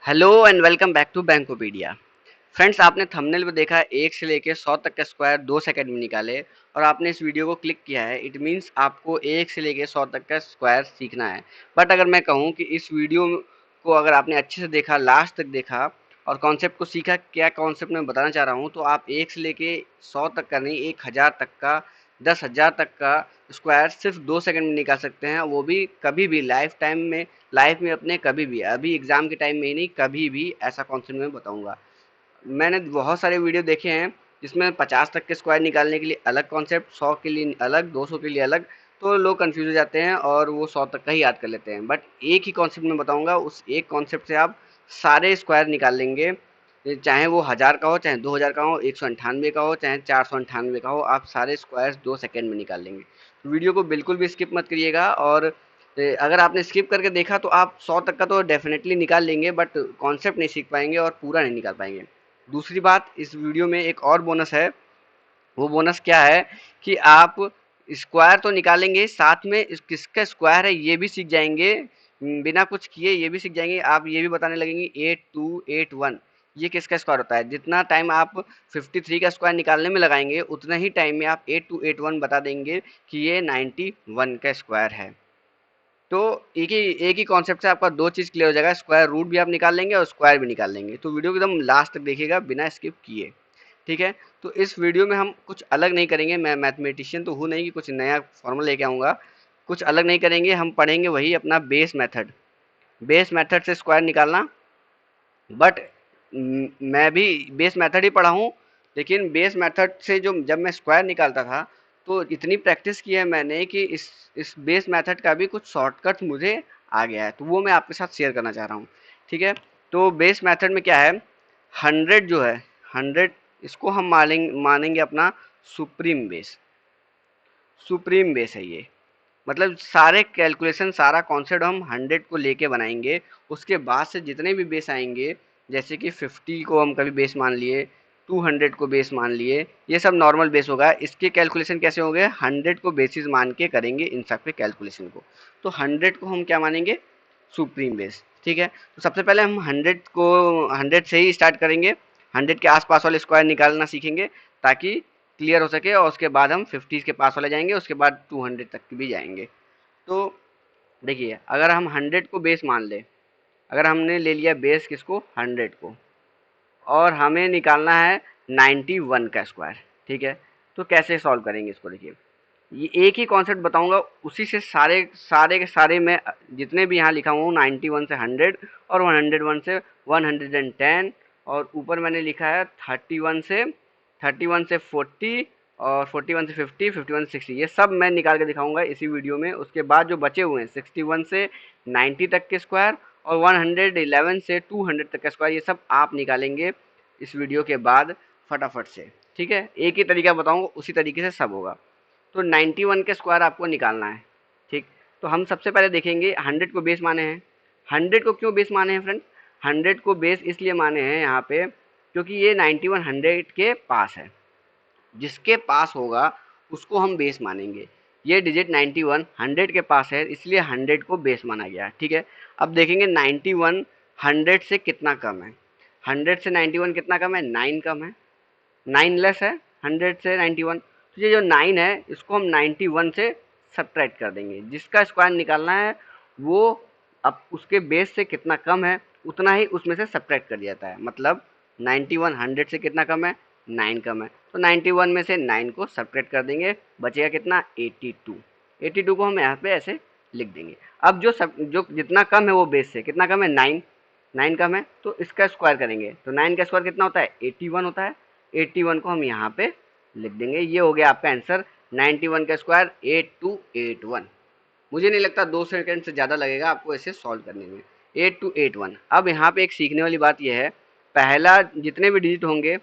Hello and welcome back to Bankopedia. Friends, आपने thumbnail पे देखा 1 से लेके 100 तक का स्क्वायर 2 सेकंड में निकाले और आपने इस वीडियो को क्लिक किया है। इट मीन्स आपको 1 से लेके 100 तक का स्क्वायर सीखना है। बट अगर मैं कहूँ कि इस वीडियो को अगर आपने अच्छे से देखा, लास्ट तक देखा और कॉन्सेप्ट को सीखा, क्या कॉन्सेप्ट मैं बताना चाह रहा हूँ, तो आप 1 से लेके 100 तक का नहीं, 1000 तक का, 10,000 तक का स्क्वायर सिर्फ 2 सेकंड में निकाल सकते हैं। वो भी कभी भी लाइफ टाइम में, लाइफ में अपने कभी भी, अभी एग्जाम के टाइम में ही नहीं, कभी भी ऐसा कॉन्सेप्ट मैं बताऊंगा। मैंने बहुत सारे वीडियो देखे हैं जिसमें 50 तक के स्क्वायर निकालने के लिए अलग कॉन्सेप्ट, 100 के लिए अलग, 200 के लिए अलग, तो लोग कंफ्यूज हो जाते हैं और वो 100 तक का ही याद कर लेते हैं। बट एक ही कॉन्सेप्ट मैं बताऊंगा, उस एक कॉन्सेप्ट से आप सारे स्क्वायर निकाल लेंगे। चाहे वो 1000 का हो, चाहे 2000 का हो, 198 का हो, चाहे 498 का हो, आप सारे स्क्वायर्स 2 सेकंड में निकाल लेंगे। तो वीडियो को बिल्कुल भी स्किप मत करिएगा। और अगर आपने स्किप करके देखा तो आप 100 तक का तो डेफिनेटली निकाल लेंगे, बट कॉन्सेप्ट नहीं सीख पाएंगे और पूरा नहीं निकाल पाएंगे। दूसरी बात, इस वीडियो में एक और बोनस है। वो बोनस क्या है कि आप स्क्वायर तो निकालेंगे, साथ में किसका स्क्वायर है ये भी सीख जाएंगे। बिना कुछ किए ये भी सीख जाएंगे। आप ये भी बताने लगेंगे 8281 ये किसका स्क्वायर होता है। जितना टाइम आप 53 का स्क्वायर निकालने में लगाएंगे, उतना ही टाइम में आप 8281 बता देंगे कि ये 91 का स्क्वायर है। तो एक ही कॉन्सेप्ट से आपका दो चीज़ क्लियर हो जाएगा। स्क्वायर रूट भी आप निकाल लेंगे और स्क्वायर भी निकाल लेंगे। तो वीडियो को एकदम लास्ट तक देखिएगा बिना स्किप किए, ठीक है। तो इस वीडियो में हम कुछ अलग नहीं करेंगे। मैं मैथमेटिशियन तो हूँ नहीं कि कुछ नया फॉर्मूला लेके आऊँगा। कुछ अलग नहीं करेंगे, हम पढ़ेंगे वही अपना बेस मेथड। बेस मेथड से स्क्वायर निकालना। बट मैं भी बेस मेथड ही पढ़ा हूँ, लेकिन बेस मेथड से जो जब मैं स्क्वायर निकालता था तो इतनी प्रैक्टिस की है मैंने कि इस बेस मेथड का भी कुछ शॉर्टकट मुझे आ गया है, तो वो मैं आपके साथ शेयर करना चाह रहा हूँ, ठीक है। तो बेस मेथड में क्या है, 100 जो है, 100 इसको हम मानेंगे अपना सुप्रीम बेस। सुप्रीम बेस है ये। मतलब सारे कैलकुलेशन, सारा कॉन्सेप्ट हम 100 को लेके बनाएंगे। उसके बाद से जितने भी बेस आएंगे, जैसे कि 50 को हम कभी बेस मान लिए, 200 को बेस मान लिए, ये सब नॉर्मल बेस होगा। इसके कैलकुलेशन कैसे होंगे, 100 को बेसिस मान के करेंगे इन सब के कैलकुलेशन को। तो 100 को हम क्या मानेंगे, सुप्रीम बेस, ठीक है। तो सबसे पहले हम 100 को, 100 से ही स्टार्ट करेंगे। 100 के आसपास वाले स्क्वायर निकालना सीखेंगे ताकि क्लियर हो सके, और उसके बाद हम 50 के पास वाले जाएंगे, उसके बाद 200 तक भी जाएंगे। तो देखिए, अगर हम 100 को बेस मान ले, अगर हमने ले लिया बेस किसको, 100 को, और हमें निकालना है 91 का स्क्वायर, ठीक है। तो कैसे सॉल्व करेंगे इसको, देखिए ये एक ही कॉन्सेप्ट बताऊंगा, उसी से सारे सारे के सारे मैं जितने भी यहाँ लिखा हुआ हूँ, 91 से 100 और 101 से 110, और ऊपर मैंने लिखा है 31 से 40 और 41 से 50, 51 से 60, ये सब मैं निकाल के दिखाऊंगा इसी वीडियो में। उसके बाद जो बचे हुए हैं 61 से 90 तक के स्क्वायर और 111 से 200 तक का स्क्वायर, ये सब आप निकालेंगे इस वीडियो के बाद फटाफट से, ठीक है। एक ही तरीका बताऊंगा, उसी तरीके से सब होगा। तो 91 के स्क्वायर आपको निकालना है, ठीक। तो हम सबसे पहले देखेंगे 100 को बेस माने हैं। 100 को क्यों बेस माने हैं फ्रेंड, 100 को बेस इसलिए माने हैं यहाँ पे क्योंकि ये 91 100 के पास है। जिसके पास होगा उसको हम बेस मानेंगे। ये डिजिट 91 100 के पास है, इसलिए 100 को बेस माना गया, ठीक है। अब देखेंगे 91 100 से कितना कम है। 100 से 91 कितना कम है, 9 कम है। 9 लेस है 100 से 91। तो ये जो 9 है इसको हम 91 से सब्ट्रैक्ट कर देंगे। जिसका स्क्वायर निकालना है वो अब उसके बेस से कितना कम है उतना ही उसमें से सब्ट्रैक्ट कर दिया जाता है। मतलब 91 100 से कितना कम है, 9 कम है, तो 91 में से 9 को सब्ट्रैक्ट कर देंगे, बचेगा कितना, 82। 82 को हम यहाँ पे ऐसे लिख देंगे। अब जो जितना कम है वो बेस से कितना कम है, 9, 9 कम है, तो इसका स्क्वायर करेंगे तो 9 का स्क्वायर कितना होता है, 81 होता है। 81 को हम यहाँ पे लिख देंगे। ये हो गया आपका आंसर, 91 का स्क्वायर 8281। मुझे नहीं लगता 2 सेकंड से ज़्यादा लगेगा आपको इसे सॉल्व करने में। 8281। अब यहाँ पे एक सीखने वाली बात यह है, पहला जितने भी डिजिट होंगे,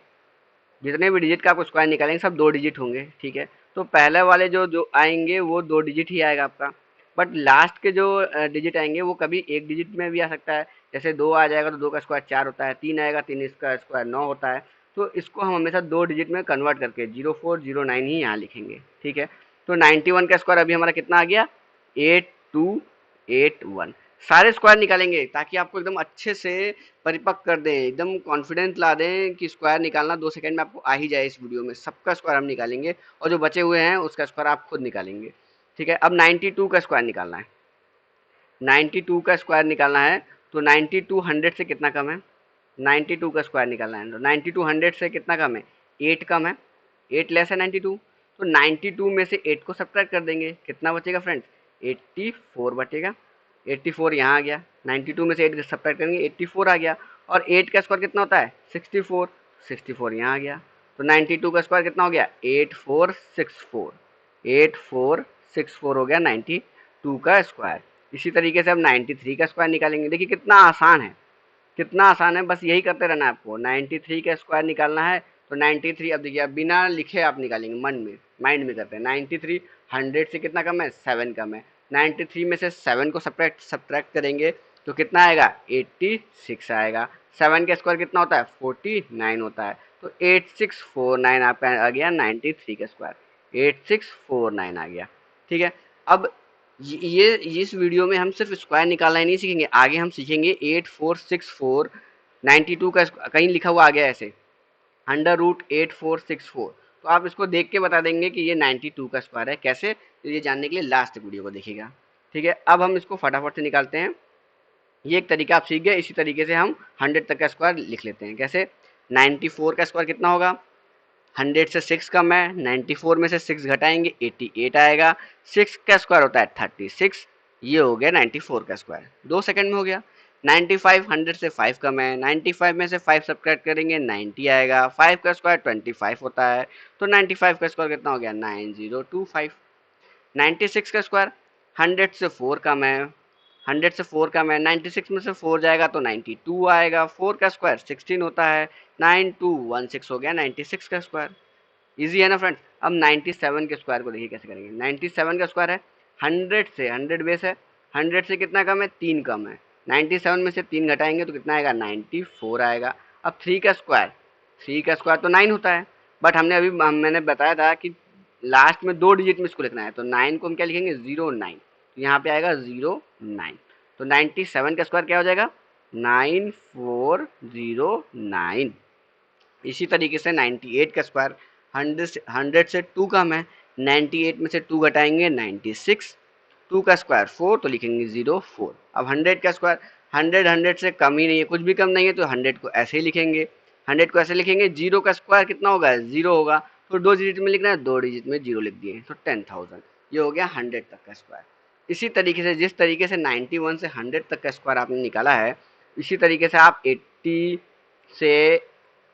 जितने भी डिजिट का आपको स्क्वायर निकालेंगे सब 2 डिजिट होंगे, ठीक है। तो पहले वाले जो जो आएंगे वो 2 डिजिट ही आएगा आपका। बट लास्ट के जो डिजिट आएंगे वो कभी 1 डिजिट में भी आ सकता है। जैसे 2 आ जाएगा तो 2 का स्क्वायर 4 होता है, 3 आएगा 3 इसका स्क्वायर 9 होता है। तो इसको हम हमेशा 2 डिजिट में कन्वर्ट करके 0409 ही यहाँ लिखेंगे, ठीक है। तो 91 का स्क्वायर अभी हमारा कितना आ गया, 8281। सारे स्क्वायर निकालेंगे ताकि आपको एकदम अच्छे से परिपक्व कर दें, एकदम कॉन्फिडेंस ला दें कि स्क्वायर निकालना 2 सेकंड में आपको आ ही जाए। इस वीडियो में सबका स्क्वायर हम निकालेंगे और जो बचे हुए हैं उसका स्क्वायर आप खुद निकालेंगे। ठीक है, अब 92 का स्क्वायर निकालना है। 92 का स्क्वायर निकालना है तो 92 100 से कितना कम है? 92 का स्क्वायर निकालना है तो 92 100 से कितना कम है? 8 कम है। 8 लेस है 92, तो 92 में से 8 को सब्ट्रैक्ट कर देंगे, कितना बचेगा फ्रेंड्स? 84 बचेगा। 84 यहाँ आ गया, 92 में से 8 सब्ट्रैक्ट करेंगे, 84 आ गया। और 8 का स्क्वायर कितना होता है? 64, 64 यहाँ आ गया। तो 92 का स्क्वायर कितना हो गया? 8464, 8464 हो गया 92 का स्क्वायर। इसी तरीके से हम 93 का स्क्वायर निकालेंगे। देखिए कितना आसान है, कितना आसान है, बस यही करते रहना है आपको। 93 का स्क्वायर निकालना है तो 93, अब देखिए अब बिना लिखे आप निकालेंगे, मन में माइंड में करते हैं। 93 100 से कितना कम है? 7 कम है। 93 में से 7 को सब्ट्रैक्ट करेंगे तो कितना आएगा? 86 आएगा। 7 का स्क्वायर कितना होता है? 49 होता है। तो 8649 आपका आ गया 93 का स्क्वायर, 8649 आ गया। ठीक है, अब ये इस वीडियो में हम सिर्फ स्क्वायर निकालना ही नहीं सीखेंगे, आगे हम सीखेंगे 8464 92 का कहीं लिखा हुआ आ गया ऐसे √8464, तो आप इसको देख के बता देंगे कि ये 92 का स्क्वायर है। कैसे? तो ये जानने के लिए लास्ट वीडियो को देखिएगा। ठीक है, अब हम इसको फटाफट से निकालते हैं। ये एक तरीका आप सीख गए, इसी तरीके से हम 100 तक का स्क्वायर लिख लेते हैं। कैसे? 94 का स्क्वायर कितना होगा? 100 से 6 कम है, 94 में से 6 घटाएंगे 88 आएगा। 6 का स्क्वायर होता है 36, ये हो गया 94 का स्क्वायर। 2 सेकंड में हो गया। 95 100 से 5 कम है, 95 में से 5 सब्ट्रैक्ट करेंगे 90 आएगा। 5 का स्क्वायर 25 होता है, तो 95 का स्क्वायर कितना हो गया? 9025। 96 का स्क्वायर 100 से 4 कम है, 100 से 4 कम है, 96 में से 4 जाएगा तो 92 आएगा। 4 का स्क्वायर 16 होता है, 9216 हो गया 96 का स्क्वायर। इजी है ना फ्रेंड्स? अब 97 के स्क्वायर को देखिए कैसे करेंगे। 97 का स्क्वायर है 100 से, 100 बेस है, 100 से कितना कम है? 3 कम है। 97 में से 3 घटाएंगे तो कितना आएगा? 94 आएगा। अब 3 का स्क्वायर, 3 का स्क्वायर तो 9 होता है, बट मैंने बताया था कि लास्ट में 2 डिजिट में इसको लिखना है, तो 9 को हम क्या लिखेंगे? 09, तो यहाँ पे आएगा 09। तो 97 का स्क्वायर क्या हो जाएगा? 9409। इसी तरीके से 98 का स्क्वायर 100 से 2 कम है, 98 में से 2 घटाएंगे 96, 2 का स्क्वायर 4 तो लिखेंगे 04। अब 100 का स्क्वायर 100 से कम ही नहीं है, कुछ भी कम नहीं है, तो 100 को ऐसे ही लिखेंगे। 100 को ऐसे लिखेंगे, 0 का स्क्वायर कितना होगा? 0 होगा, तो 2 डिजिट में लिखना है, 2 डिजिट में 0 लिख दिए तो 10,000। ये हो गया 100 तक का स्क्वायर। इसी तरीके से जिस तरीके से 91 से 100 तक का स्क्वायर आपने निकाला है, इसी तरीके से आप 80 से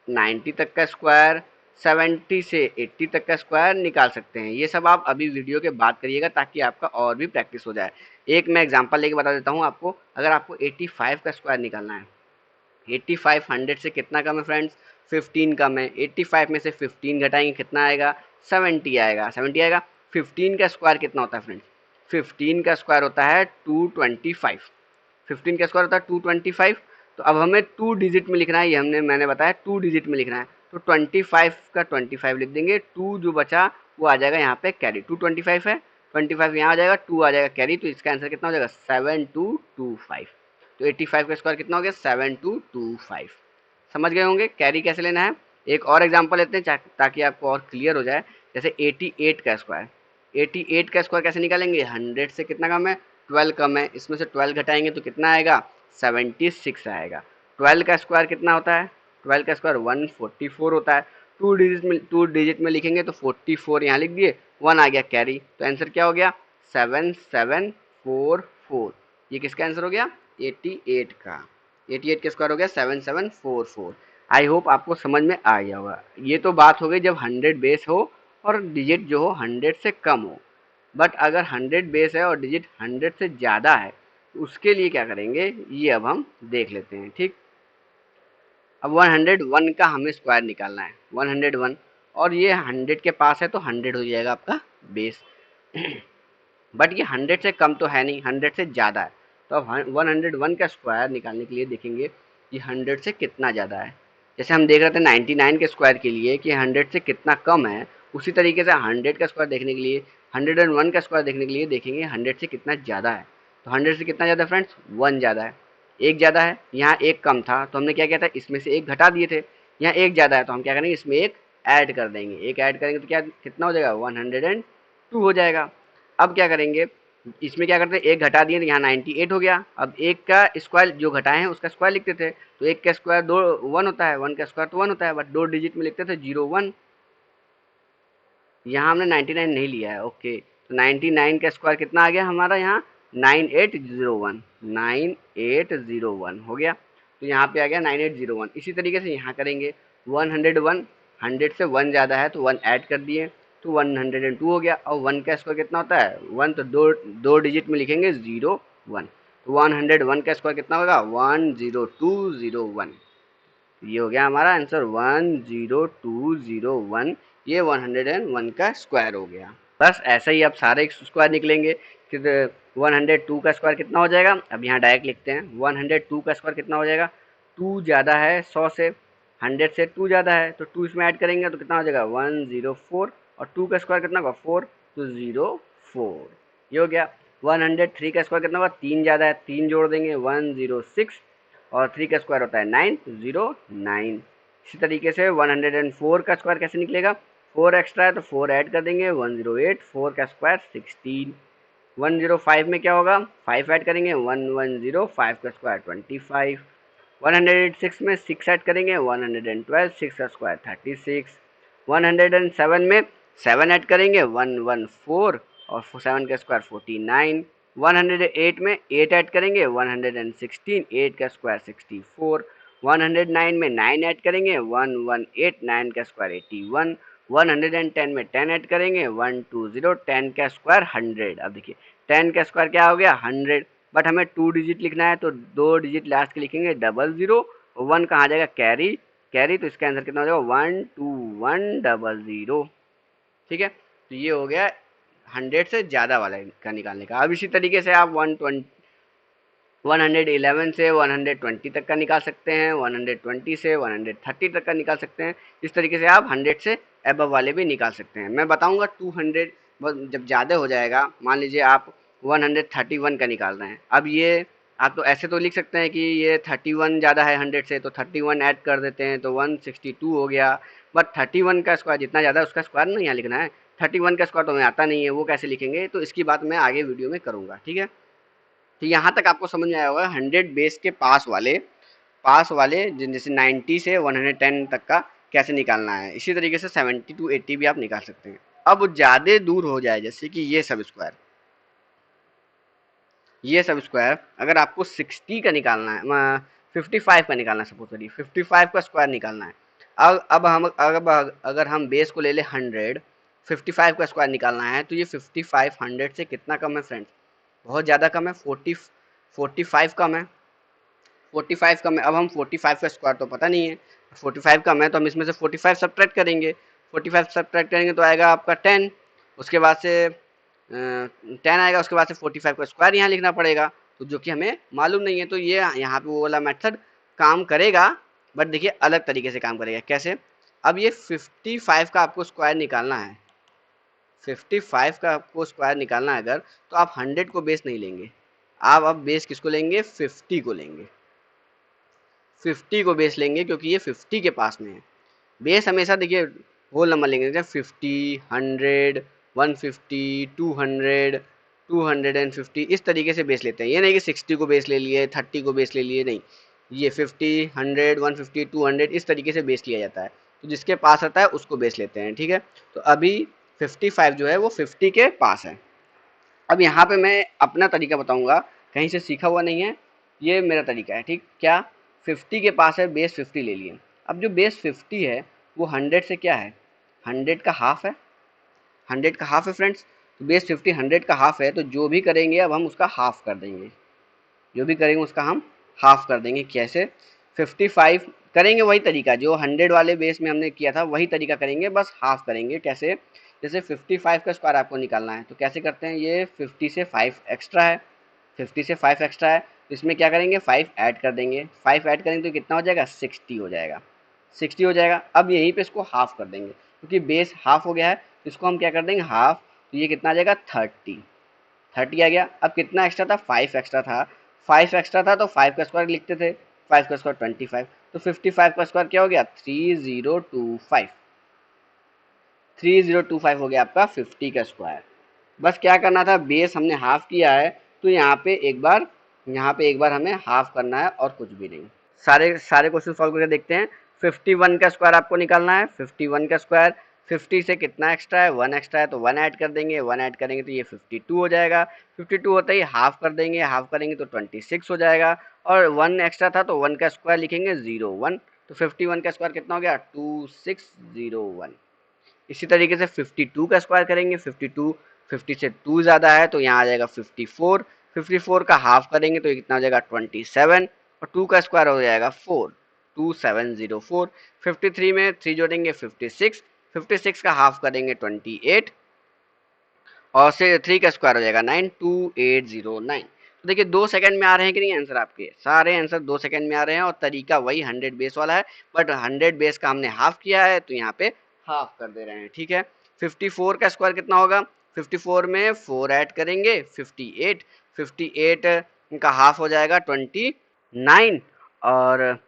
90 तक का स्क्वायर, 70 से 80 तक का स्क्वायर निकाल सकते हैं। ये सब आप अभी वीडियो के बाद करिएगा ताकि आपका और भी प्रैक्टिस हो जाए। एक मैं एग्जांपल लेके बता देता हूँ आपको। अगर आपको 85 का स्क्वायर निकालना है, 85 100 से कितना कम है फ्रेंड्स? 15 कम है। 85 में से 15 घटाएंगे कितना आएगा? 70 आएगा। 70 आएगा। 15 का स्क्वायर कितना होता है फ्रेंड्स? 15 का स्क्वायर होता है 225। 15 का स्क्वायर होता है 225। तो अब हमें 2 डिजिट में लिखना है, ये मैंने बताया 2 डिजिट में लिखना है, तो 25 का 25 लिख देंगे। 2 जो बचा वो आ जाएगा यहाँ पे कैरी, 225 है, 25 यहाँ आ जाएगा, 2 आ जाएगा कैरी, तो इसका आंसर कितना हो जाएगा? 7225। तो 85 का स्क्वायर कितना हो गया? 7225। समझ गए होंगे कैरी कैसे लेना है। एक और एग्जांपल लेते हैं ताकि आपको और क्लियर हो जाए। जैसे 88 का स्क्वायर, 88 का स्क्वायर कैसे निकालेंगे? 100 से कितना कम है? 12 कम है, इसमें से 12 घटाएंगे तो कितना आएगा? 76 आएगा। 12 का स्क्वायर कितना होता है? 12 का स्क्वायर 144 होता है। 2 डिजिट में लिखेंगे तो 44 यहाँ लिख दिए, 1 आ गया कैरी, तो आंसर क्या हो गया? 7744। ये किसका आंसर हो गया? 88 का। 88 का स्क्वायर हो गया 7744। आई होप आपको समझ में आ गया होगा। ये तो बात हो गई जब 100 बेस हो और डिजिट जो हो 100 से कम हो। बट अगर 100 बेस है और डिजिट 100 से ज़्यादा है, उसके लिए क्या करेंगे ये अब हम देख लेते हैं। ठीक, अब 101 का हमें स्क्वायर निकालना है। 101, और ये 100 के पास है तो 100 हो जाएगा आपका बेस। बट ये 100 से कम तो है नहीं, 100 से ज़्यादा है। तो अब 101 का स्क्वायर निकालने के लिए देखेंगे कि 100 से कितना ज़्यादा है। जैसे हम देख रहे थे 99 के स्क्वायर के लिए कि 100 से कितना कम है, उसी तरीके से 100 का स्क्वायर देखने के लिए, 101 का स्क्वायर देखने के लिए देखेंगे 100 से कितना ज़्यादा है। तो 100 से कितना ज़्यादा है फ्रेंड्स, 1 ज़्यादा है, एक ज़्यादा है। यहाँ एक कम था तो हमने क्या किया था, इसमें से एक घटा दिए थे। यहाँ एक ज़्यादा है तो हम क्या करेंगे, इसमें एक ऐड कर देंगे। एक ऐड करेंगे तो क्या कितना हो जाएगा, 102 हो जाएगा। अब क्या करेंगे, इसमें क्या करते हैं, एक घटा दिए तो यहाँ 98 हो गया। अब एक का स्क्वायर जो घटाए हैं उसका स्क्वायर लिखते थे, तो एक का स्क्वायर दो 1 होता है, 1 का स्क्वायर तो 1 होता है, बट 2 डिजिट में लिखते थे 01। यहाँ हमने 99 नहीं लिया है, ओके। तो 99 का स्क्वायर कितना आ गया हमारा यहाँ, 9801, 9801 हो गया। तो यहाँ पे आ गया 9801। इसी तरीके से यहाँ करेंगे 101, 100 से 1 ज़्यादा है तो 1 ऐड कर दिए तो 102 हो गया। और 1 का स्क्वायर कितना होता है, 1, तो दो दो डिजिट में लिखेंगे 01, तो 101 का स्क्वायर कितना होगा, 10201। ये हो गया हमारा आंसर 10201। ये 101 का स्क्वायर हो गया। बस ऐसे ही अब सारे स्क्वायर निकलेंगे। फिर 102 का स्क्वायर कितना हो जाएगा, अब यहाँ डायरेक्ट लिखते हैं। 102 का स्क्वायर कितना हो जाएगा, 2 ज़्यादा है 100 से, 100 से 2 ज़्यादा है तो 2 इसमें ऐड करेंगे तो कितना हो जाएगा 104, और 2 का स्क्वायर कितना होगा 4, तो 04। ये हो गया। 103 का स्क्वायर कितना होगा, 3 ज़्यादा है, 3 जोड़ देंगे 106, और 3 का स्क्वायर होता है 909। इसी तरीके से 104 का स्क्वायर कैसे निकलेगा, 4 एक्स्ट्रा है तो 4 ऐड कर देंगे 108, 4 का स्क्वायर 16। 105 में क्या होगा, 5 ऐड करेंगे 110, 5 का स्क्वायर 25। 106 में 6 ऐड करेंगे 112, 6 का स्क्वायर 36। 107 में 7 ऐड करेंगे 114, और 7 का स्क्वायर 49। 108 में 8 ऐड करेंगे 116, 8 का स्क्वायर 64। 109 में 9 ऐड करेंगे 118, 9 का स्क्वायर 81। 110 में 10 ऐड करेंगे 120, 10 का स्क्वायर 100। अब देखिए 10 का स्क्वायर क्या हो गया 100, बट हमें 2 डिजिट लिखना है तो 2 डिजिट लास्ट के लिखेंगे 00। 1 कहाँ जाएगा, कैरी, कैरी, तो इसका आंसर कितना हो जाएगा 12100। ठीक है, तो ये हो गया 100 से ज़्यादा वाला का निकालने का। अब इसी तरीके से आप 111 से 120 तक का निकाल सकते हैं, 120 से 130 तक का निकाल सकते हैं। इस तरीके से आप 100 से अबव वाले भी निकाल सकते हैं। मैं बताऊंगा 200 जब ज़्यादा हो जाएगा, मान लीजिए आप 131 का निकाल रहे हैं। अब ये आप तो ऐसे तो लिख सकते हैं कि ये 31 ज़्यादा है 100 से, तो 31 ऐड कर देते हैं तो 162 हो गया। बट 31 का स्क्वायर जितना ज़्यादा है उसका स्क्वायर नहीं यहाँ लिखना है। 31 का स्क्वायर तो हमें आता नहीं है, वो कैसे लिखेंगे, तो इसकी बात मैं आगे वीडियो में करूँगा। ठीक है, तो यहाँ तक आपको समझ में आया होगा 100 बेस के पास वाले जैसे 90 से 110 तक का कैसे निकालना है। इसी तरीके से 70 टू 80 भी आप निकाल सकते हैं। अब ज़्यादा दूर हो जाए, जैसे कि ये सब स्क्वायर अगर आपको 60 का निकालना है, 55 का निकालना है, सपोज करिए 55 का स्क्वायर निकालना है। अब अगर हम बेस को ले ले 100, 55 का स्क्वायर निकालना है तो ये 55 100 से कितना कम है फ्रेंड्स, बहुत ज़्यादा कम है, 45 कम है, 45 कम है। अब हम 45 का स्क्वायर तो पता नहीं है, 45 कम है तो हम इसमें से 45 सब्ट्रैक्ट करेंगे। 45 सब्ट्रैक्ट करेंगे तो आएगा आपका 10, उसके बाद से 10 आएगा, उसके बाद से 45 का स्क्वायर यहाँ लिखना पड़ेगा, तो जो कि हमें मालूम नहीं है। तो ये यहाँ पे वो वाला मेथड काम करेगा, बट देखिए अलग तरीके से काम करेगा। कैसे, अब ये 55 का आपको स्क्वायर निकालना है, 55 का आपको स्क्वायर निकालना है अगर, तो आप 100 को बेस नहीं लेंगे, आप अब बेस किसको लेंगे, 50 को लेंगे, 50 को बेस लेंगे, क्योंकि ये 50 के पास में है। बेस हमेशा देखिए होल नंबर लेंगे, जैसे 50, 100, 150, 200, 250, इस तरीके से बेस लेते हैं। ये नहीं कि 60 को बेस ले लिए, 30 को बेस ले लिए, नहीं, ये 50, 100, 150, 200 इस तरीके से बेस लिया जाता है। तो जिसके पास रहता है उसको बेस लेते हैं। ठीक है, तो अभी 55 जो है वो 50 के पास है। अब यहाँ पे मैं अपना तरीका बताऊंगा, कहीं से सीखा हुआ नहीं है, ये मेरा तरीका है। ठीक, क्या, 50 के पास है, बेस 50 ले लिए। अब जो बेस 50 है वो 100 से क्या है, 100 का हाफ है, 100 का हाफ है फ्रेंड्स। तो बेस 50 100 का हाफ है, तो जो भी करेंगे अब हम उसका हाफ कर देंगे, जो भी करेंगे उसका हम हाफ कर देंगे। कैसे, 55 करेंगे वही तरीका जो 100 वाले बेस में हमने किया था, वही तरीका करेंगे, बस हाफ करेंगे। कैसे, जैसे 55 का स्क्वायर आपको निकालना है तो कैसे करते हैं, ये 50 से 5 एक्स्ट्रा है, 50 से 5 एक्स्ट्रा है, तो इसमें क्या करेंगे 5 ऐड कर देंगे, 5 ऐड करेंगे तो कितना हो जाएगा 60 हो जाएगा, 60 हो जाएगा। अब यहीं पे इसको हाफ कर देंगे, क्योंकि बेस हाफ हो गया है तो इसको हम क्या कर देंगे हाफ, तो ये कितना आ जाएगा 30, 30 आ गया। अब कितना एक्स्ट्रा था, 5 एक्स्ट्रा था। 5 एक्स्ट्रा था तो 5 का स्क्वायर लिखते थे, 5 का स्क्वायर 25, तो 55 का स्क्वायर क्या हो गया, 3025। 3025 हो गया आपका 50 का स्क्वायर। बस क्या करना था, बेस हमने हाफ किया है तो यहाँ पे एक बार हमें हाफ करना है और कुछ भी नहीं। सारे सारे क्वेश्चन सॉल्व करके देखते हैं। 51 का स्क्वायर आपको निकालना है। 51 का स्क्वायर, 50 से कितना एक्स्ट्रा है, 1 एक्स्ट्रा है तो 1 ऐड कर देंगे, 1 ऐड करेंगे तो ये 52 हो जाएगा। 52 होता ही हाफ कर देंगे, हाफ करेंगे तो 26 हो जाएगा। और 1 एक्स्ट्रा था तो 1 का स्क्वायर लिखेंगे 01, तो 51 का स्क्वायर कितना हो गया, 2601। इसी तरीके से 52 का स्क्वायर करेंगे। 52, 50 से 2 ज़्यादा है तो यहाँ आ जाएगा 54। 54 का हाफ करेंगे तो ये कितना हो जाएगा 27, और 2 का स्क्वायर हो जाएगा 4, 2704। 53 में 3 जोड़ेंगे 56, 56 का हाफ करेंगे 28, और से 3 का स्क्वायर हो जाएगा 9, 2809। तो देखिए 2 सेकंड में आ रहे हैं कि नहीं आंसर, आपके सारे आंसर 2 सेकंड में आ रहे हैं, और तरीका वही 100 बेस वाला है, बट 100 बेस का हमने हाफ किया है तो यहाँ पे हाफ कर दे रहे हैं, ठीक है। 54 का स्क्वायर कितना होगा, 54 में 4 ऐड करेंगे 58, 58 का हाफ हो जाएगा 29, और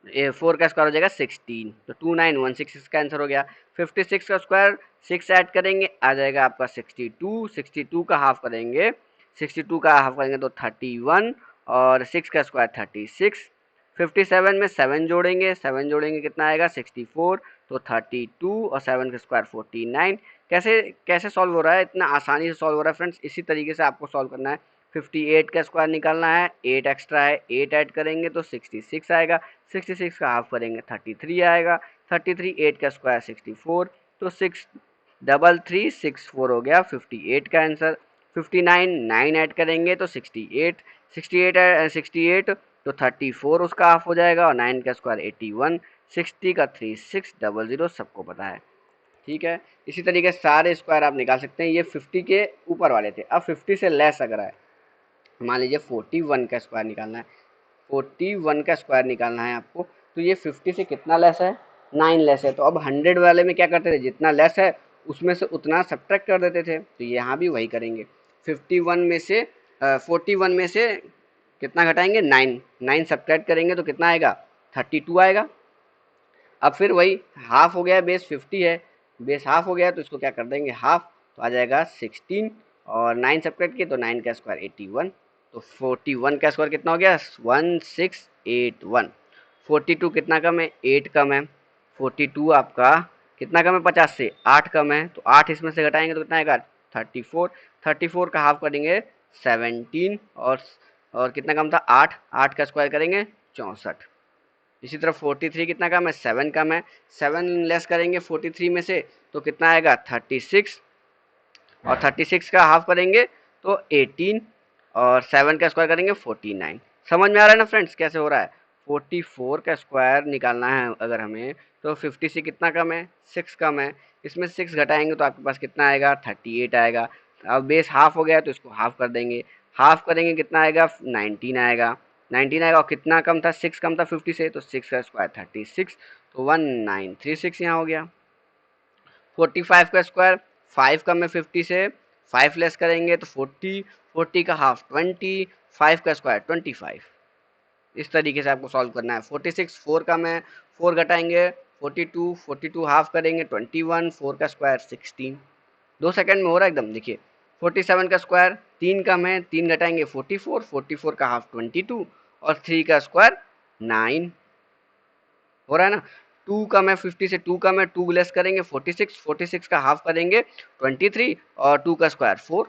ये 4 का स्क्वायर हो जाएगा 16, तो 2916 इसका आंसर हो गया। 56 का स्क्वायर 6 ऐड करेंगे आ जाएगा आपका 62, 62 का हाफ करेंगे, 62 का हाफ करेंगे तो 31, और 6 का स्क्वायर 36। 57 में 7 जोड़ेंगे, 7 जोड़ेंगे कितना आएगा 64, तो 32, और 7 का स्क्वायर 49। कैसे कैसे सॉल्व हो रहा है, इतना आसानी से सॉल्व हो रहा है फ्रेंड्स। इसी तरीके से आपको सॉल्व करना है। 58 का स्क्वायर निकालना है, 8 एक्स्ट्रा है, 8 ऐड करेंगे तो 66 आएगा, 66 का हाफ करेंगे 33 आएगा, 33, 8 का स्क्वायर 64, तो 63364 हो गया 58 का आंसर। 59, 9 ऐड करेंगे तो 68, 68 तो 34 उसका हाफ हो जाएगा, और 9 का स्क्वायर 81, 60 का 3600 सबको पता है, ठीक है। इसी तरीके से सारे स्क्वायर आप निकाल सकते हैं। ये 50 के ऊपर वाले थे। अब 50 से लेस अगर है, मान लीजिए 41 का स्क्वायर निकालना है, 41 का स्क्वायर निकालना है आपको, तो ये 50 से कितना लेस है, 9 लेस है। तो अब 100 वाले में क्या करते थे, जितना लेस है उसमें से उतना सब्ट्रैक्ट कर देते थे, तो यहाँ भी वही करेंगे। 51 में से 41 में से कितना घटाएंगे, 9, 9 सब्ट्रैक्ट करेंगे तो कितना आएगा, 32 आएगा। अब फिर वही हाफ हो गया, बेस 50 है, बेस हाफ हो गया तो इसको क्या कर देंगे हाफ, तो आ जाएगा 16, और 9 सब्ट्रैक्ट किए तो 9 का स्क्वायर 81, तो 41 का स्क्वायर कितना हो गया 1681। 42 कितना कम है, 8 कम है। 42 आपका कितना कम है, 50 से 8 कम है, तो 8 इसमें से घटाएंगे तो कितना आएगा 34। 34 का हाफ करेंगे 17, और कितना कम था 8, 8 का स्क्वायर करेंगे 64। इसी तरह 43 कितना कम है, 7 कम है, 7 लेस करेंगे 43 में से तो कितना आएगा 36, और 36 का हाफ करेंगे तो 18, और 7 का स्क्वायर करेंगे 49। समझ में आ रहा है ना फ्रेंड्स कैसे हो रहा है। 44 का स्क्वायर निकालना है अगर हमें, तो 50 से कितना कम है, 6 कम है, इसमें 6 घटाएंगे तो आपके पास कितना आएगा 38 आएगा। अब बेस हाफ हो गया तो इसको हाफ कर देंगे, हाफ करेंगे कितना आएगा 19 आएगा, 19 आएगा, और कितना कम था 6 कम था 50 से, तो 6 का स्क्वायर 36, तो 1936 यहाँ हो गया। 45 का स्क्वायर 5 कम है 50 से, 5 लेस करेंगे तो 40, 40 का हाफ 20, 5 का स्क्वायर 25। इस तरीके से आपको सॉल्व करना है। 46 4 कम है, 4 घटाएंगे 42, 42 हाफ करेंगे 21, 4 का स्क्वायर 16। 2 सेकंड में हो रहा है एकदम। देखिए 47 का स्क्वायर 3 कम है, 3 घटाएंगे 44, 44 का हाफ 22, और 3 का स्क्वायर 9 हो रहा है ना। 2 कम है 50 से, 2 कम है, 2 लेस करेंगे 46, 46 का हाफ करेंगे 23, और 2 का स्क्वायर 4।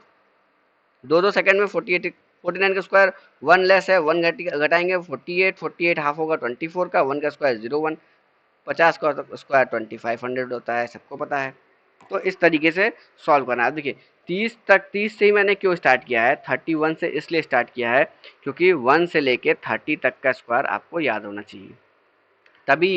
2 सेकंड में 48, 49 का स्क्वायर 1 लेस है, 1 घटाएंगे 48, 48 हाफ होगा 24 का, 1 का स्क्वायर 01, 50 का स्क्वायर 2500 होता है, सबको पता है। तो इस तरीके से सॉल्व करना है। देखिए 30 से ही मैंने क्यों स्टार्ट किया है, 31 से इसलिए स्टार्ट किया है क्योंकि 1 से लेके 30 तक का स्क्वायर आपको याद होना चाहिए, तभी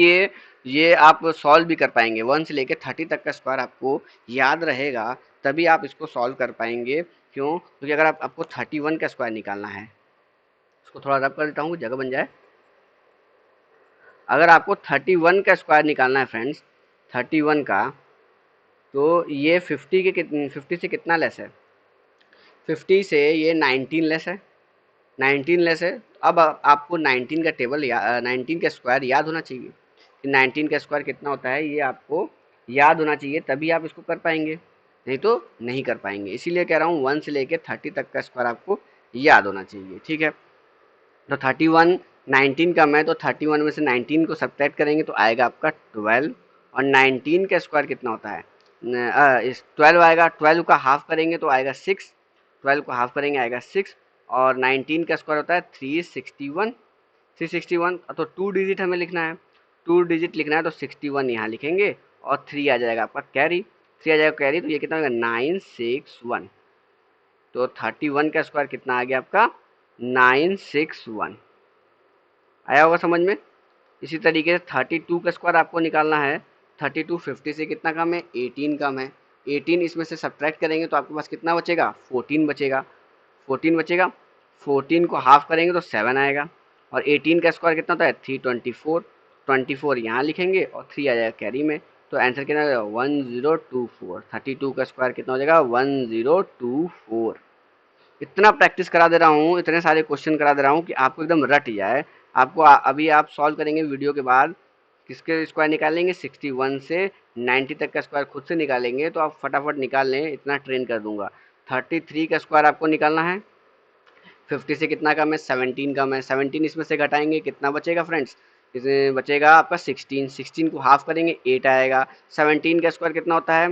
ये आप सॉल्व भी कर पाएंगे। 1 से लेके 30 तक का स्क्वायर आपको याद रहेगा, तभी आप इसको सॉल्व कर पाएंगे। क्यों, क्योंकि अगर आपको 31 का स्क्वायर निकालना है, इसको थोड़ा रब कर देता हूँ जगह बन जाए। अगर आपको 31 का स्क्वायर निकालना है फ्रेंड्स, 31 का, तो ये 50 से कितना लेस है, 50 से ये 19 लेस है, 19 लेस है। अब आपको 19 का टेबल 19 का स्क्वायर याद होना चाहिए कि 19 का स्क्वायर कितना होता है, ये आपको याद होना चाहिए, तभी आप इसको कर पाएंगे, नहीं तो नहीं कर पाएंगे। इसीलिए कह रहा हूँ 1 से लेके 30 तक का स्क्वायर आपको याद होना चाहिए। ठीक है, तो 31 19 कम है तो 31 में से 19 को सब्ट्रैक्ट करेंगे तो आएगा आपका 12, और 19 का स्क्वायर कितना होता है, इस 12 आएगा, 12 का हाफ करेंगे तो आएगा 6, 12 को हाफ करेंगे आएगा 6, और 19 का स्क्वायर होता है 361, 361, तो 2 डिजिट हमें लिखना है, 2 डिजिट लिखना है तो 61 यहाँ लिखेंगे, और 3 आ जाएगा आपका कैरी, 3 आ जाएगा कैरी, तो ये कितना होगा 961, तो 31 का स्क्वायर कितना आ गया आपका 961। आया होगा समझ में। इसी तरीके से 32 का स्क्वायर आपको निकालना है, 32 50 से कितना कम है, 18 कम है, 18 इसमें से सब्ट्रैक्ट करेंगे तो आपके पास कितना बचेगा, 14 बचेगा, 14 बचेगा, 14 को हाफ करेंगे तो 7 आएगा, और 18 का स्क्वायर कितना होता है 324, 24 यहाँ लिखेंगे और 3 आ जाएगा कैरी में, तो आंसर कितना हो जाएगा 1024। 32 का स्क्वायर कितना हो जाएगा 1024। इतना प्रैक्टिस करा दे रहा हूँ, इतने सारे क्वेश्चन करा दे रहा हूँ कि आपको एकदम रट जाए। आपको अभी आप सॉल्व करेंगे वीडियो के बाद, किसके स्क्वायर निकालेंगे 61 से 90 तक का स्क्वायर खुद से निकालेंगे तो आप फटाफट निकाल लें, इतना ट्रेन कर दूंगा। 33 का स्क्वायर आपको निकालना है, 50 से कितना कम है 17 कम है, 17 इसमें से घटाएंगे कितना बचेगा फ्रेंड्स, इसमें बचेगा आपका 16, 16 को हाफ करेंगे 8 आएगा। 17 का स्क्वायर कितना होता है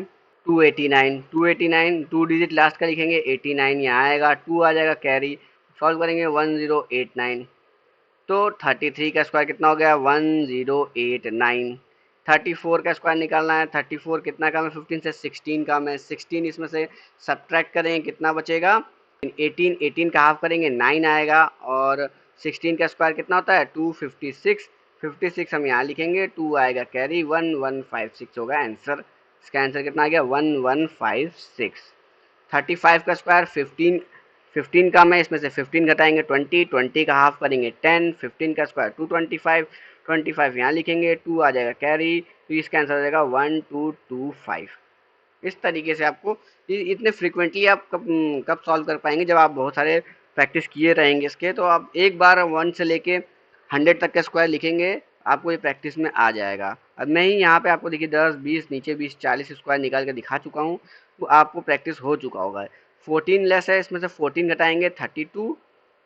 289, 289 2 डिजिट लास्ट का लिखेंगे 89 यहाँ आएगा, 2 आ जाएगा कैरी, सॉल्व करेंगे 1089, तो 33 का स्क्वायर कितना हो गया 1089। 34 का स्क्वायर निकालना है, 34 कितना कम है 15 से 16 कम है, 16 इसमें से सब्ट्रैक्ट करेंगे कितना बचेगा 18, 18 का हाफ करेंगे 9 आएगा, और 16 का स्क्वायर कितना होता है 256, 56 हम यहाँ लिखेंगे, 2 आएगा कैरी, 1156 होगा आंसर। इसका आंसर कितना आ गया 1156। 35 का स्क्वायर 15, 15 का में इसमें से 15 घटाएंगे 20, 20 का हाफ करेंगे 10, 15 का स्क्वायर 225, 25 यहाँ लिखेंगे, 2 आ जाएगा कैरी, तो इसका आंसर आ जाएगा 1225। इस तरीके से आपको इतने फ्रिक्वेंटली आप कब कब सॉल्व कर पाएंगे, जब आप बहुत सारे प्रैक्टिस किए रहेंगे इसके, तो आप एक बार 1 से लेके 100 तक का स्क्वायर लिखेंगे, आपको ये प्रैक्टिस में आ जाएगा। अब मैं ही यहाँ पे आपको देखिए 10 20 नीचे 20 40 स्क्वायर निकाल के दिखा चुका हूँ, तो आपको प्रैक्टिस हो चुका होगा। 14 लेस है, इसमें से 14 घटाएंगे 32,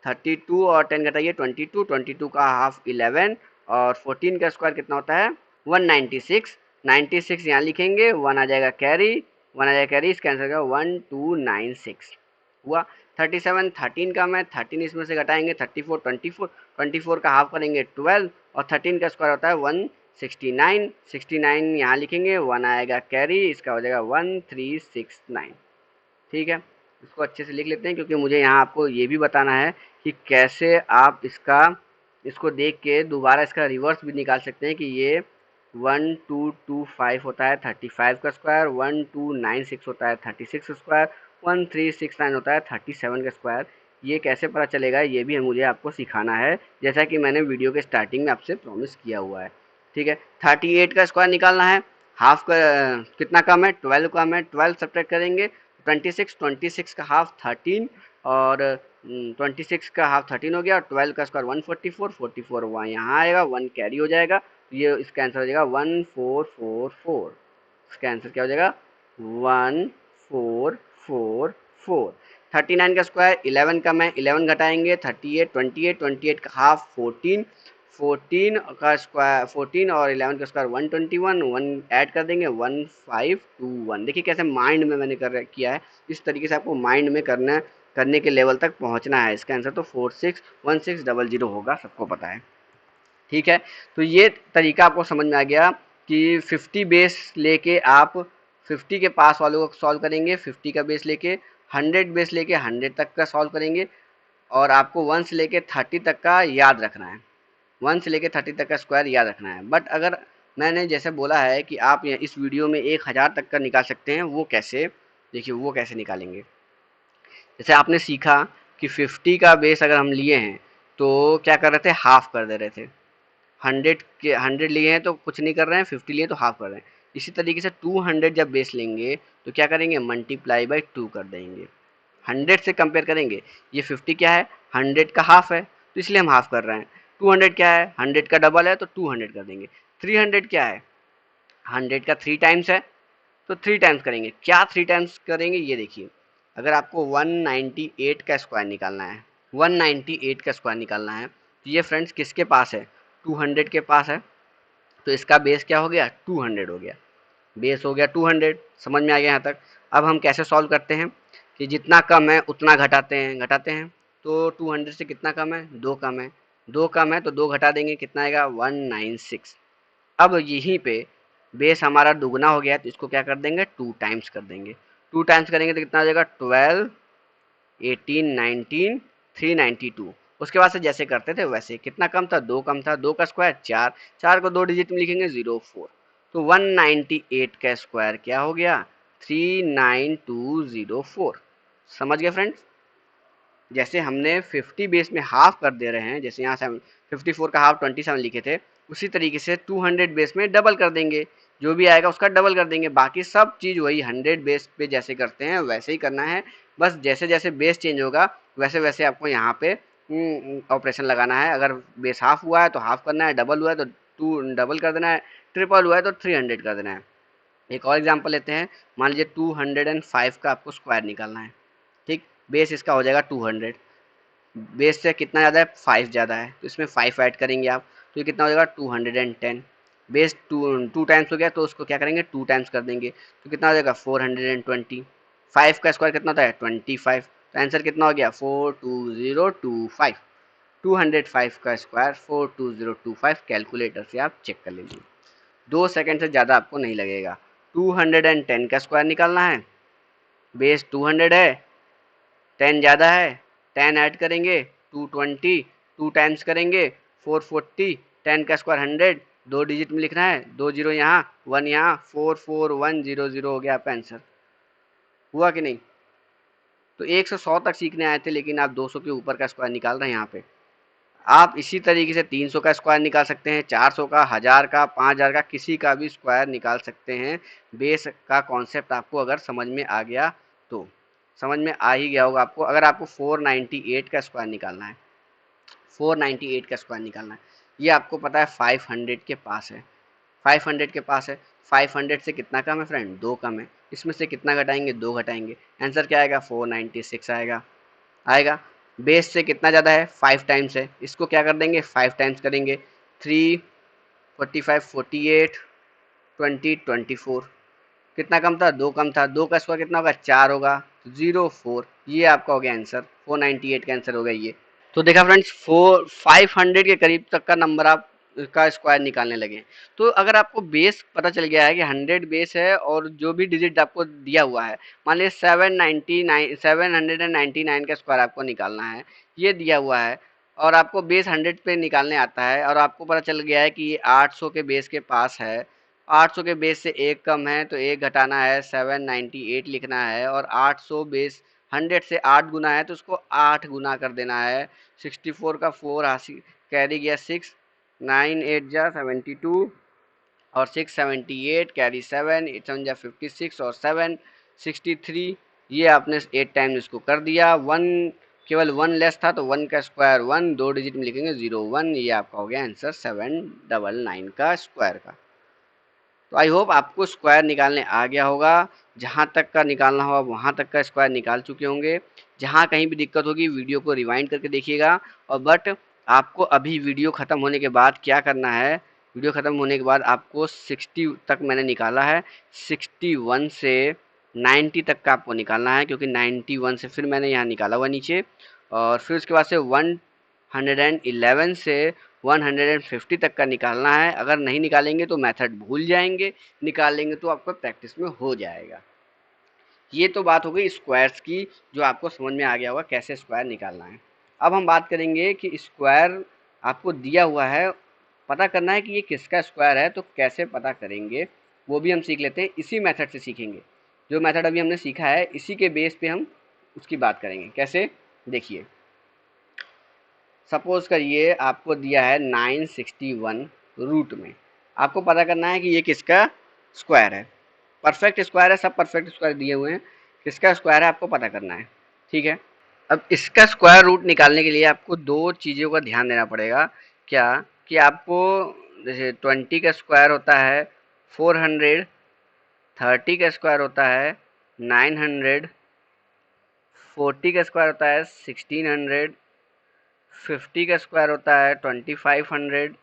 32 और 10 घटाइए 22, 22 का हाफ 11, और 14 का स्क्वायर कितना होता है 196, 96 यहाँ लिखेंगे, 1 आ जाएगा कैरी, 1 आ जाएगा कैरी, इसका आंसर होगा 1296 हुआ। 37 13 का मैं 13 इसमें से घटाएंगे 34, 24, 24 का हाफ करेंगे 12, और 13 का स्क्वायर होता है 169, 69 यहाँ लिखेंगे, 1 आएगा कैरी, इसका हो जाएगा 1369। ठीक है, इसको अच्छे से लिख लेते हैं क्योंकि मुझे यहाँ आपको ये भी बताना है कि कैसे आप इसको देख के दोबारा इसका रिवर्स भी निकाल सकते हैं कि ये 1225 होता है 35 का स्क्वायर, 1296 होता है 36 स्क्वायर, 1369 होता है 37 का स्क्वायर। ये कैसे पता चलेगा ये भी मुझे आपको सिखाना है, जैसा कि मैंने वीडियो के स्टार्टिंग में आपसे प्रॉमिस किया हुआ है। ठीक है, 38 का स्क्वायर निकालना है, हाफ का कितना कम है 12 कम है, 12 सब्ट्रैक्ट करेंगे 26, 26 का हाफ 13, और 26 का हाफ 13 हो गया, और 12 का स्क्वायर 144, 44 वहाँ यहाँ आएगा, 1 कैरी हो जाएगा, ये इसका आंसर हो जाएगा 1444। इसका आंसर क्या हो जाएगा 1444। 39 का स्क्वायर 11 का मैं 11 घटाएंगे 38, 28, 28 का हाफ 14, 14 का स्क्वायर 14 और 11 का स्क्वायर 121, 1 ऐड कर देंगे 1521। देखिए कैसे माइंड में मैंने किया है, इस तरीके से आपको माइंड में करने के लेवल तक पहुंचना है। इसका आंसर तो 461600 होगा, सबको पता है। ठीक है, तो ये तरीका आपको समझ में आ गया कि 50 बेस लेके आप 50 के पास वालों को सॉल्व करेंगे, 50 का बेस लेके 100 बेस लेके 100 तक का सॉल्व करेंगे, और आपको 1 से लेके 30 तक का याद रखना है, 1 से लेके 30 तक का स्क्वायर याद रखना है। बट अगर मैंने जैसे बोला है कि आप इस वीडियो में 1000 तक का निकाल सकते हैं, वो कैसे, देखिए वो कैसे निकालेंगे। जैसे आपने सीखा कि 50 का बेस अगर हम लिए हैं तो क्या कर रहे थे, हाफ कर दे रहे थे, 100 लिए हैं तो कुछ नहीं कर रहे हैं, 50 लिए तो हाफ कर रहे हैं। इसी तरीके से 200 जब बेस लेंगे तो क्या करेंगे, मल्टीप्लाई बाई 2 कर देंगे। 100 से कंपेयर करेंगे। ये 50 क्या है, 100 का हाफ है, तो इसलिए हम हाफ कर रहे हैं। 200 क्या है, 100 का डबल है, तो 200 कर देंगे। 300 क्या है, 100 का 3 टाइम्स है, तो 3 टाइम्स करेंगे। क्या 3 टाइम्स करेंगे, ये देखिए। अगर आपको 198 का स्क्वायर निकालना है, 198 का स्क्वायर निकालना है, तो ये फ्रेंड्स किसके पास है, 200 के पास है। तो इसका बेस क्या हो गया, 200 हो गया, बेस हो गया 200। समझ में आ गया यहाँ तक। अब हम कैसे सॉल्व करते हैं कि जितना कम है उतना घटाते हैं। तो 200 से कितना कम है, 2 कम है, 2 कम है तो 2 घटा देंगे, कितना आएगा 196। अब यहीं पे बेस हमारा दुगना हो गया है, तो इसको क्या कर देंगे, 2 टाइम्स कर देंगे। 2 टाइम्स करेंगे तो कितना हो जाएगा, 12, 18, 19, 392। उसके बाद से जैसे करते थे वैसे, कितना कम था, 2 कम था, 2 का स्क्वायर 4, 4 को 2 डिजिट में लिखेंगे 04। तो 198 का स्क्वायर क्या हो गया, 39204। समझ गए फ्रेंड्स। जैसे हमने 50 बेस में हाफ कर दे रहे हैं, जैसे यहाँ से हम 54 का हाफ 27 लिखे थे, उसी तरीके से 200 बेस में डबल कर देंगे। जो भी आएगा उसका डबल कर देंगे। बाकी सब चीज़ वही 100 बेस पे जैसे करते हैं वैसे ही करना है। बस जैसे जैसे बेस चेंज होगा वैसे वैसे आपको यहाँ पे ऑपरेशन लगाना है। अगर बेस हाफ हुआ है तो हाफ करना है, डबल हुआ है तो 2 डबल कर देना है, ट्रिपल हुआ है तो 300 कर देना है। एक और एग्जांपल लेते हैं। मान लीजिए 205 का आपको स्क्वायर निकालना है, ठीक। बेस इसका हो जाएगा 200, बेस से कितना ज़्यादा है, 5 ज़्यादा है, तो इसमें 5 ऐड करेंगे आप, तो ये कितना हो जाएगा 210। बेस टू टाइम्स हो गया तो उसको क्या करेंगे, 2 टाइम्स कर देंगे, तो कितना हो जाएगा 420। 5 का स्क्वायर कितना होता है, 25। तो आंसर कितना हो गया, 42025। 205 का स्क्वायर 42025 कैलकुलेटर से आप चेक कर लीजिए। 2 सेकंड से ज़्यादा आपको नहीं लगेगा। 210 का स्क्वायर निकालना है, बेस 200 है, 10 ज़्यादा है, 10 ऐड करेंगे 220, 2 टाइम्स करेंगे 440, 10 का स्क्वायर 100, 2 डिजिट में लिखना है, 2 जीरो यहाँ 1 यहाँ, 44100 हो गया आपका आंसर। हुआ कि नहीं। तो 1 से 100 तक सीखने आए थे लेकिन आप 200 के ऊपर का स्क्वायर निकाल रहे हैं यहाँ पे। आप इसी तरीके से 300 का स्क्वायर निकाल सकते हैं, 400 का, 1000 का, 5000 का, किसी का भी स्क्वायर निकाल सकते हैं। बेस का कॉन्सेप्ट आपको अगर समझ में आ गया तो, समझ में आ ही गया होगा आपको। अगर आपको 498 का स्क्वायर निकालना है, 498 का स्क्वायर निकालना है, ये आपको पता है 500 के पास है, 500 के पास है। 500 से कितना कम है फ्रेंड, 2 कम है। इसमें से कितना घटाएंगे, 2 घटाएंगे, आंसर क्या आएगा, 496 आएगा। आएगा। बेस से कितना ज़्यादा है, 5 टाइम्स है, इसको क्या कर देंगे, 5 टाइम्स करेंगे, 3, 45, 48, 20, 24। कितना कम था, 2 कम था, 2 का स्क्वायर कितना होगा, 4 होगा, 04। ये आपका हो गया आंसर, 498 का आंसर हो गया ये। तो देखा फ्रेंड्स, 500 के करीब तक का नंबर आप का स्क्वायर निकालने लगे। तो अगर आपको बेस पता चल गया है कि 100 बेस है और जो भी डिजिट आपको दिया हुआ है, मान लीजिए 799 का स्क्वायर आपको निकालना है, ये दिया हुआ है, और आपको बेस 100 पे निकालने आता है, और आपको पता चल गया है कि ये 800 के बेस के पास है, 800 के बेस से एक कम है तो एक घटाना है, 798 लिखना है, और 800 बेस 100 से 8 गुना है तो उसको 8 गुना कर देना है। 64 का 4 हासिल कैरी गया 6, 9 8 जा 72, और 678 कैरी 7, 8 7 जा 56, और 7 63। ये आपने 8 टाइम इसको कर दिया। 1 केवल 1 लेस था तो 1 का स्क्वायर 1, 2 डिजिट में लिखेंगे 01। ये आपका हो गया आंसर 799 का स्क्वायर का। तो आई होप आपको स्क्वायर निकालने आ गया होगा। जहाँ तक का निकालना होगा वहाँ तक का स्क्वायर निकाल चुके होंगे। जहाँ कहीं भी दिक्कत होगी वीडियो को रिवाइंड करके देखिएगा। और बट आपको अभी वीडियो ख़त्म होने के बाद क्या करना है, वीडियो ख़त्म होने के बाद आपको 60 तक मैंने निकाला है, 61 से 90 तक का आपको निकालना है, क्योंकि 91 से फिर मैंने यहाँ निकाला हुआ नीचे, और फिर उसके बाद से 111 से 150 तक का निकालना है। अगर नहीं निकालेंगे तो मेथड भूल जाएंगे, निकालेंगे तो आपको प्रैक्टिस में हो जाएगा। ये तो बात हो गई स्क्वायर्स की, जो आपको समझ में आ गया होगा कैसे स्क्वायर निकालना है। अब हम बात करेंगे कि स्क्वायर आपको दिया हुआ है, पता करना है कि ये किसका स्क्वायर है, तो कैसे पता करेंगे वो भी हम सीख लेते हैं। इसी मेथड से सीखेंगे, जो मेथड अभी हमने सीखा है इसी के बेस पे हम उसकी बात करेंगे। कैसे, देखिए। सपोज करिए आपको दिया है 961 रूट में, आपको पता करना है कि ये किसका स्क्वायर है। परफेक्ट स्क्वायर है, सब परफेक्ट स्क्वायर दिए हुए हैं, किसका स्क्वायर है आपको पता करना है। ठीक है। अब इसका स्क्वायर रूट निकालने के लिए आपको दो चीज़ों का ध्यान देना पड़ेगा। क्या कि आपको जैसे 20 का स्क्वायर होता है 400, 30 का स्क्वायर होता है 900, 40 का स्क्वायर होता है 1600, 50 का स्क्वायर होता है 2500,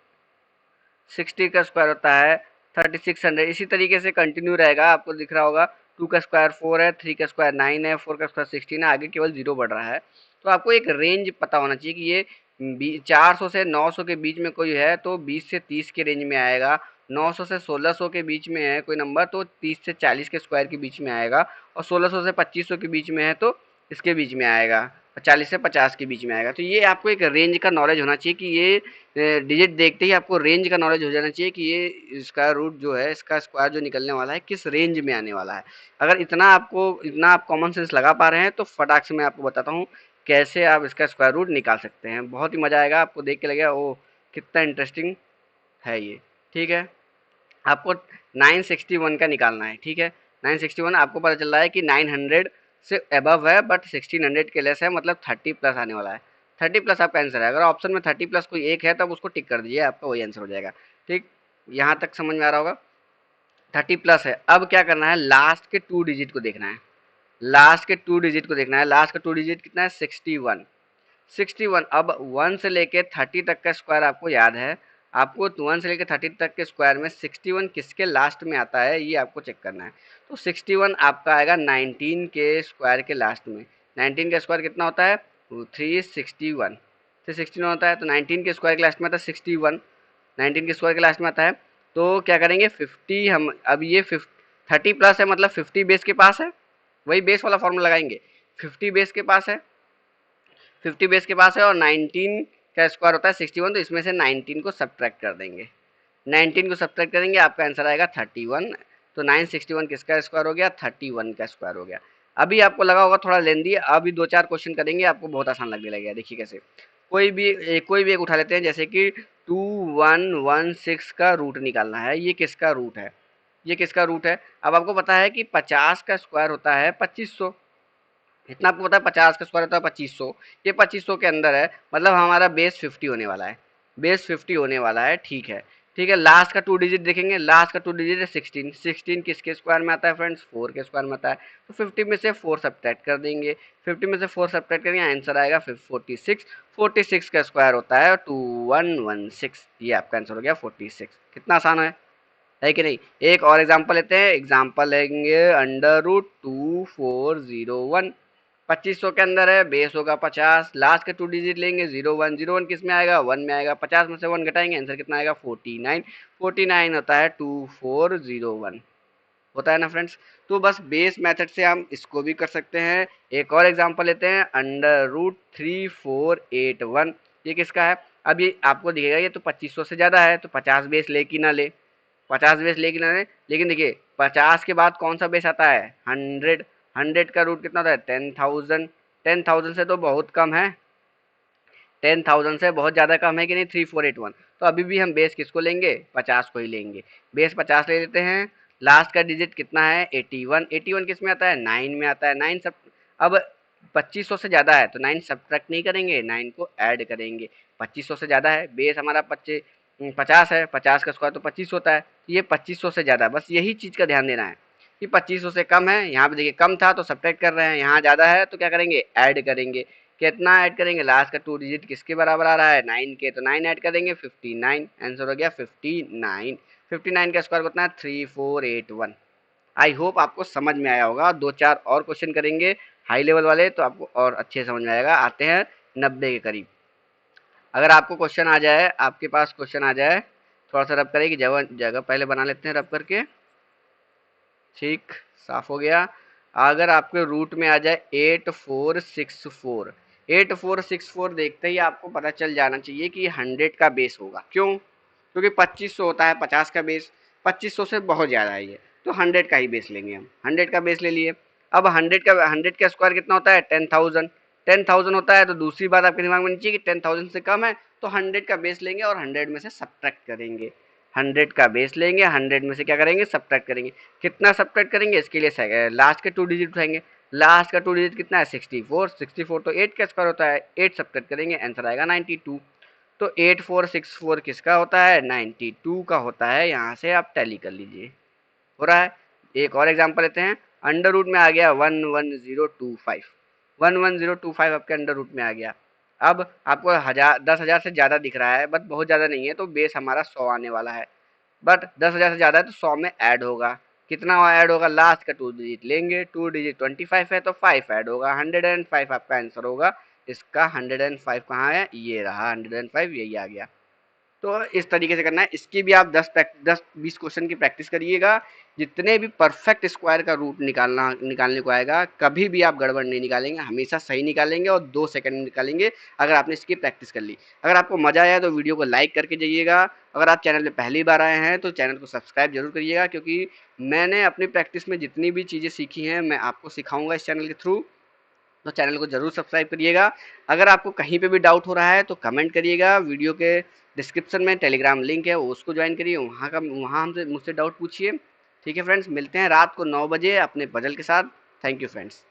60 का स्क्वायर होता है 3600। इसी तरीके से कंटिन्यू रहेगा। आपको दिख रहा होगा 2 का स्क्वायर 4 है, 3 का स्क्वायर 9 है, 4 का स्क्वायर 16 है, आगे केवल 0 बढ़ रहा है। तो आपको एक रेंज पता होना चाहिए कि ये 400 से 900 के बीच में कोई है तो 20 से 30 के रेंज में आएगा। 900 से 1600 के बीच में है कोई नंबर तो 30 से 40 के स्क्वायर के बीच में आएगा। और 1600 से 2500 के बीच में है तो इसके बीच में आएगा। 40 से 50 के बीच में आएगा। तो ये आपको एक रेंज का नॉलेज होना चाहिए कि ये डिजिट देखते ही आपको रेंज का नॉलेज हो जाना चाहिए कि ये इसका रूट जो है, इसका स्क्वायर जो निकलने वाला है किस रेंज में आने वाला है। अगर इतना आप कॉमन सेंस लगा पा रहे हैं तो फटाक से मैं आपको बताता हूँ कैसे आप इसका स्क्वायर रूट निकाल सकते हैं। बहुत ही मज़ा आएगा, आपको देख के लगेगा ओ कितना इंटरेस्टिंग है ये। ठीक है, आपको 961 का निकालना है। ठीक है, 961 आपको पता चल रहा है कि 900 से अबव है बट 1600 के लेस है, मतलब 30 प्लस आने वाला है। 30 प्लस आपका आंसर है। अगर ऑप्शन में 30 प्लस कोई एक है तब उसको टिक कर दीजिए, आपका वही आंसर हो जाएगा। ठीक, यहाँ तक समझ में आ रहा होगा। 30 प्लस है। अब क्या करना है, लास्ट के 2 डिजिट को देखना है। लास्ट के 2 डिजिट को देखना है। लास्ट का 2 डिजिट कितना है, 61। 61। अब 1 से लेके 30 तक का स्क्वायर आपको याद है। आपको 1 से लेके 30 तक के स्क्वायर में 61 किसके लास्ट में आता है ये आपको चेक करना है। तो 61 आपका आएगा 19 के स्क्वायर के लास्ट में। 19 का स्क्वायर कितना होता है, 361। 361 होता है तो 19 के स्क्वायर के लास्ट में आता है 61। 19 के स्क्वायर के लास्ट में आता है तो क्या करेंगे 50। हम अब ये 30 प्लस है मतलब 50 बेस के पास है, वही बेस वाला फॉर्मूला लगाएंगे। 50 बेस के पास है, 50 बेस के पास है और 19 का स्क्वायर होता है 61, तो इसमें से 19 को सब्ट्रैक्ट कर देंगे। 19 को सब्ट्रैक्ट करेंगे आपका आंसर आएगा 31। तो 961 किसका स्क्वायर हो गया, 31 का स्क्वायर हो गया। अभी आपको लगा होगा थोड़ा लेंदी, अभी 2-4 क्वेश्चन करेंगे आपको बहुत आसान लगने लगेगा। देखिए कैसे, कोई भी एक उठा लेते हैं जैसे कि 2116 का रूट निकालना है। ये किसका रूट है, ये किसका रूट है। अब आपको पता है कि 50 का स्क्वायर होता है 2500। इतना आपको पता है 50 का स्क्वायर होता है 2500। ये 2500 के अंदर है, मतलब हमारा बेस 50 होने वाला है। बेस 50 होने वाला है। ठीक है, ठीक है। लास्ट का 2 डिजिट देखेंगे। लास्ट का 2 डिजिट है 16। 16 किसके स्क्वायर में आता है फ्रेंड्स, 4 के स्क्वायर में आता है। तो 50 में से 4 सब्ट्रैक्ट कर देंगे। 50 में से 4 सब्ट्रैक्ट करेंगे, आंसर आएगा 46। 46 का स्क्वायर होता है 2116। ये आपका आंसर हो गया 46। कितना आसान है कि नहीं। एक और एग्जांपल लेते हैं। एग्जांपल लेंगे अंडर रूट 2401। 2500 के अंदर है, बेस होगा 50। लास्ट के 2 डिजिट लेंगे 01। 01 किस में आएगा, 1 में आएगा। 50 में से 1 घटाएंगे, आंसर कितना आएगा 49। 49 होता है 2401, होता है ना फ्रेंड्स। तो बस बेस मेथड से हम इसको भी कर सकते हैं। एक और एग्जांपल लेते हैं अंडर रूट 3481। ये किसका है, अब ये आपको दिखेगा ये तो 2500 से ज़्यादा है तो 50 बेस ले कि ना ले, 50 बेस ले कि ना ले। लेकिन देखिए 50 के बाद कौन सा बेस आता है, 100। 100 का रूट कितना होता है, 10,000। 10,000 से तो बहुत कम है, 10,000 से बहुत ज़्यादा कम है कि नहीं, 3481। तो अभी भी हम बेस किसको लेंगे, 50 को ही लेंगे। बेस 50 ले लेते हैं। लास्ट का डिजिट कितना है, 81। 81 किस में आता है, 9 में आता है। 9 सब, अब 2500 से ज़्यादा है तो 9 सब्ट्रैक्ट नहीं करेंगे, 9 को ऐड करेंगे। 2500 से ज़्यादा है, बेस हमारा 50 है। 50 का स्क्वायर तो 25 होता है। ये 2500 से ज़्यादा, बस यही चीज़ का ध्यान देना है कि 2500 से कम है। यहाँ पे देखिए कम था तो सब्ट्रैक्ट कर रहे हैं, यहाँ ज़्यादा है तो क्या करेंगे, ऐड करेंगे। कितना ऐड करेंगे, लास्ट का 2 डिजिट किसके बराबर आ रहा है, 9 के, तो 9 ऐड करेंगे 59। आंसर हो गया 59। 59 का स्क्वायर कितना है, 3481। आई होप आपको समझ में आया होगा। 2-4 और क्वेश्चन करेंगे हाई लेवल वाले तो आपको और अच्छे समझ में आएगा। आते हैं 90 के करीब। अगर आपको क्वेश्चन आ जाए, आपके पास क्वेश्चन आ जाए, थोड़ा सा रब करेगी, जगह जगह पहले बना लेते हैं रब करके। ठीक, साफ हो गया। अगर आपके रूट में आ जाए 8464, 8464 देखते ही आपको पता चल जाना चाहिए कि 100 का बेस होगा। क्यों, क्योंकि 2500 होता है 50 का बेस, 2500 से बहुत ज़्यादा है ये, तो 100 का ही बेस लेंगे हम। 100 का बेस ले लिए। अब 100 का स्क्वायर कितना होता है, 10,000। 10,000 होता है तो दूसरी बात आपके दिमाग में नीचे कि 10,000 से कम है तो 100 का बेस लेंगे और 100 में से सब्ट्रैक्ट करेंगे। 100 का बेस लेंगे, 100 में से क्या करेंगे, सब्ट्रैक्ट करेंगे। कितना सब्ट्रैक्ट करेंगे, इसके लिए लास्ट के 2 डिजिट उठाएंगे। लास्ट का 2 डिजिट कितना है 64, 64 तो 8 का स्क्वायर होता है, 8 सब्ट्रैक्ट करेंगे आंसर आएगा 92। तो 8464 किसका होता है 92 का होता है। यहाँ से आप टैली कर लीजिए, हो रहा है। एक और एग्जांपल लेते हैं, अंडर रूट में आ गया 11025, 11025 आपके अंडर रूट में आ गया। अब आपको 10,000 से ज़्यादा दिख रहा है, बट बहुत ज़्यादा नहीं है, तो बेस हमारा 100 आने वाला है। बट 10,000 से ज़्यादा है तो 100 में ऐड होगा। कितना ऐड होगा, लास्ट का 2 डिजिट लेंगे, 2 डिजिट 25 है तो 5 ऐड होगा, 105 आपका आंसर होगा। इसका 105 कहाँ है, ये रहा 105, यही आ गया। तो इस तरीके से करना है। इसकी भी आप 10-20 क्वेश्चन की प्रैक्टिस करिएगा। जितने भी परफेक्ट स्क्वायर का रूट निकालने को आएगा, कभी भी आप गड़बड़ नहीं निकालेंगे, हमेशा सही निकालेंगे और 2 सेकंड में निकालेंगे, अगर आपने इसकी प्रैक्टिस कर ली। अगर आपको मजा आया तो वीडियो को लाइक करके जाइएगा। अगर आप चैनल पे पहली बार आए हैं तो चैनल को सब्सक्राइब जरूर करिएगा, क्योंकि मैंने अपनी प्रैक्टिस में जितनी भी चीज़ें सीखी हैं मैं आपको सिखाऊंगा इस चैनल के थ्रू। तो चैनल को जरूर सब्सक्राइब करिएगा। अगर आपको कहीं पे भी डाउट हो रहा है तो कमेंट करिएगा। वीडियो के डिस्क्रिप्शन में टेलीग्राम लिंक है, उसको ज्वाइन करिए, वहाँ हमसे मुझसे डाउट पूछिए। ठीक है फ्रेंड्स, मिलते हैं रात को 9 बजे अपने पजल के साथ। Thank you friends.